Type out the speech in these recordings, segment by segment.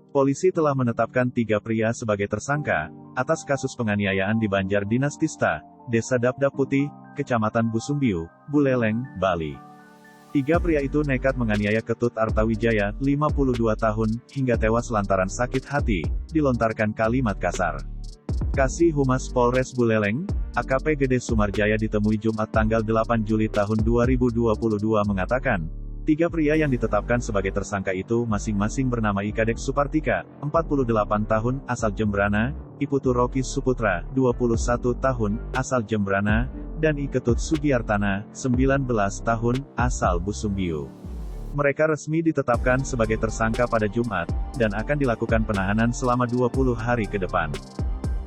Polisi telah menetapkan 3 pria sebagai tersangka atas kasus penganiayaan di Banjar Dinas Tista, Desa Dapdap Putih, Kecamatan Busumbiu, Buleleng, Bali. 3 pria itu nekat menganiaya Ketut Artawijaya, 52 tahun, hingga tewas lantaran sakit hati, dilontarkan kalimat kasar. Kasih Humas Polres Buleleng, AKP Gede Sumarjaya ditemui Jumat tanggal 8 Juli tahun 2022 mengatakan, 3 pria yang ditetapkan sebagai tersangka itu masing-masing bernama Ikadek Supartika, 48 tahun, asal Jembrana, Iputu Rocky Suputra, 21 tahun, asal Jembrana, dan Iketut Sugiartana, 19 tahun, asal Busumbiu. Mereka resmi ditetapkan sebagai tersangka pada Jumat, dan akan dilakukan penahanan selama 20 hari ke depan.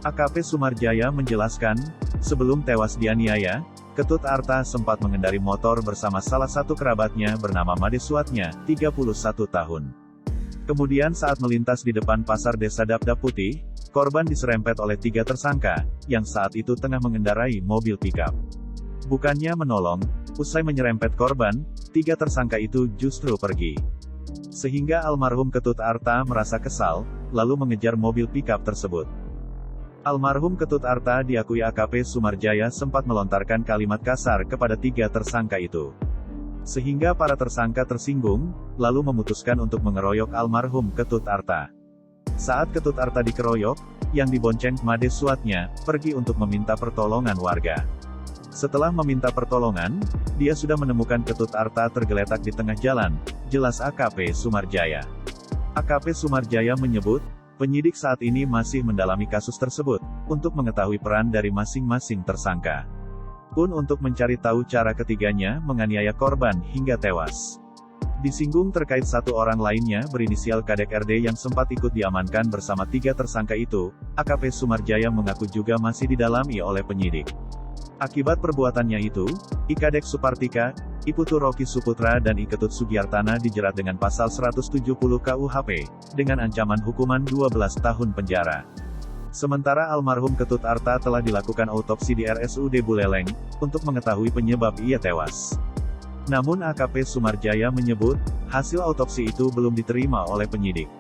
AKP Sumarjaya menjelaskan, sebelum tewas dianiaya, Ketut Arta sempat mengendari motor bersama salah satu kerabatnya bernama Made Suatnya, 31 tahun. Kemudian saat melintas di depan pasar Desa Dapdap Putih, korban diserempet oleh 3 tersangka, yang saat itu tengah mengendarai mobil pickup. Bukannya menolong, usai menyerempet korban, 3 tersangka itu justru pergi. Sehingga almarhum Ketut Arta merasa kesal, lalu mengejar mobil pickup tersebut. Almarhum Ketut Arta diakui AKP Sumarjaya sempat melontarkan kalimat kasar kepada 3 tersangka itu. Sehingga para tersangka tersinggung, lalu memutuskan untuk mengeroyok almarhum Ketut Arta. Saat Ketut Arta dikeroyok, yang dibonceng Made Suatnya, pergi untuk meminta pertolongan warga. Setelah meminta pertolongan, dia sudah menemukan Ketut Arta tergeletak di tengah jalan, jelas AKP Sumarjaya. AKP Sumarjaya menyebut, penyidik saat ini masih mendalami kasus tersebut, untuk mengetahui peran dari masing-masing tersangka. Pun untuk mencari tahu cara ketiganya menganiaya korban hingga tewas. Disinggung terkait 1 orang lainnya berinisial Kadek RD yang sempat ikut diamankan bersama 3 tersangka itu, AKP Sumarjaya mengaku juga masih didalami oleh penyidik. Akibat perbuatannya itu, Ikadek Supartika, Iputu Rocky Suputra dan Iketut Sugiartana dijerat dengan pasal 170 KUHP, dengan ancaman hukuman 12 tahun penjara. Sementara almarhum Ketut Arta telah dilakukan autopsi di RSUD Buleleng, untuk mengetahui penyebab ia tewas. Namun AKP Sumarjaya menyebut, hasil autopsi itu belum diterima oleh penyidik.